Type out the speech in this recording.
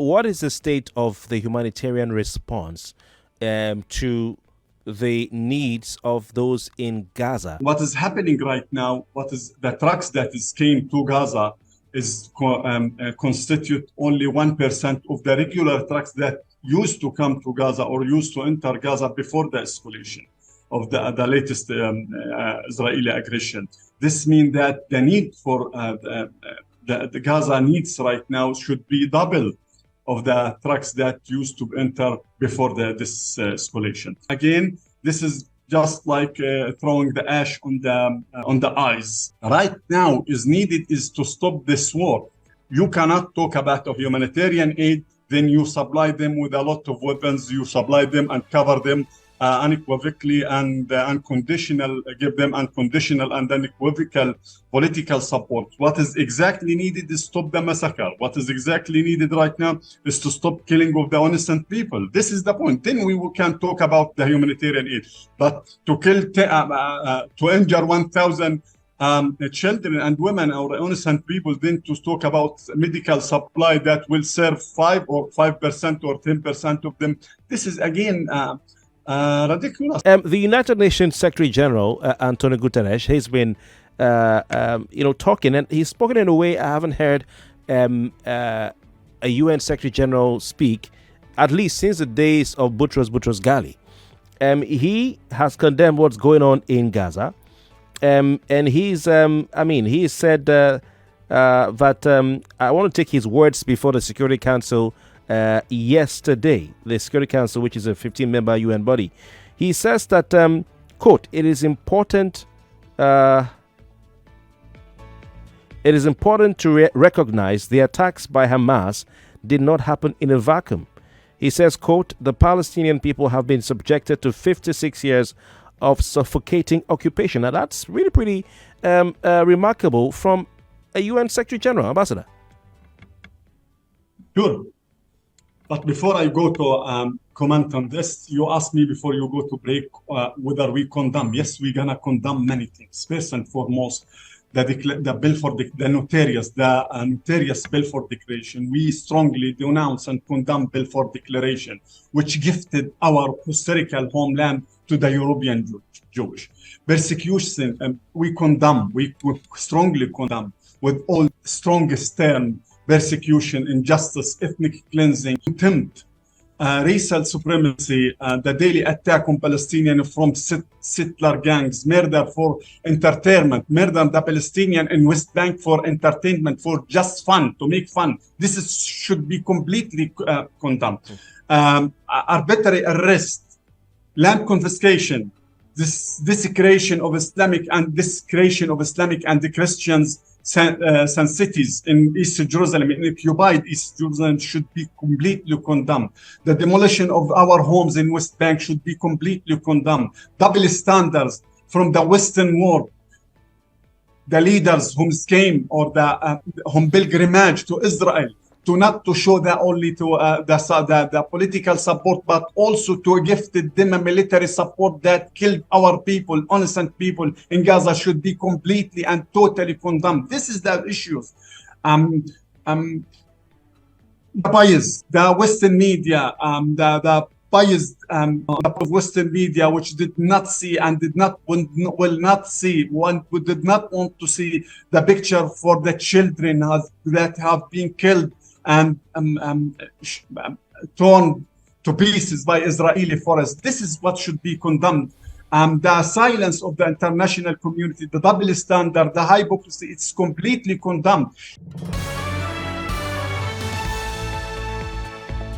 what is the state of the humanitarian response to the needs of those in Gaza? What is happening right now, what is the trucks that is came to Gaza is constitute only 1% of the regular trucks that used to come to Gaza or used to enter Gaza before the escalation of the latest Israeli aggression. This means that the need for the Gaza needs right now should be double of the trucks that used to enter before this escalation. Again, this is just like throwing the ash on the eyes. Right now is needed is to stop this war. You cannot talk about a humanitarian aid, then you supply them with a lot of weapons, you supply them and cover them unequivocally and unconditional, give them unconditional and unequivocal political support. What is exactly needed is stop the massacre. What is exactly needed right now is to stop killing of the innocent people. This is the point. Then we can talk about the humanitarian aid. But to kill, to injure 1,000 children and women or innocent people, then to talk about medical supply that will serve 5% or 10% of them. This is again ridiculous. The United Nations Secretary General Antonio Guterres has been, talking, and he's spoken in a way I haven't heard a UN Secretary General speak, at least since the days of Boutros Ghali. He has condemned what's going on in Gaza, and he's, he said that I want to take his words before the Security Council. Yesterday, the Security Council, which is a 15-member UN body, he says that, quote, it is important to recognize the attacks by Hamas did not happen in a vacuum. He says, quote, the Palestinian people have been subjected to 56 years of suffocating occupation. Now, that's really pretty remarkable from a UN Secretary General, Ambassador. Sure. But before I go to comment on this, you asked me before you go to break whether we condemn. Yes, we're gonna condemn many things. First and foremost, the bill for the notorious Balfour Declaration. We strongly denounce and condemn Balfour Declaration, which gifted our historical homeland to the European Jewish. Persecution, we condemn. We strongly condemn with all strongest term. Persecution, injustice, ethnic cleansing, contempt, racial supremacy, the daily attack on Palestinians from settler gangs, murder for entertainment, murder the Palestinian in West Bank for entertainment, for just fun, to make fun. This should be completely condemned. Arbitrary arrest, land confiscation, this creation of Islamic and the Christians cities in East Jerusalem, in occupied East Jerusalem, should be completely condemned. The demolition of our homes in West Bank should be completely condemned. Double standards from the Western world. The leaders whom came or the whom pilgrimage to Israel, to not to show that only to the political support, but also to gifted them a military support that killed our people, innocent people in Gaza, should be completely and totally condemned. This is the issues. The bias, the Western media, the bias of Western media, which did not see and did not will not see, who did not want to see the picture for the children that have been killed and torn to pieces by Israeli forces. This is what should be condemned. The silence of the international community, the double standard, the hypocrisy, it's completely condemned.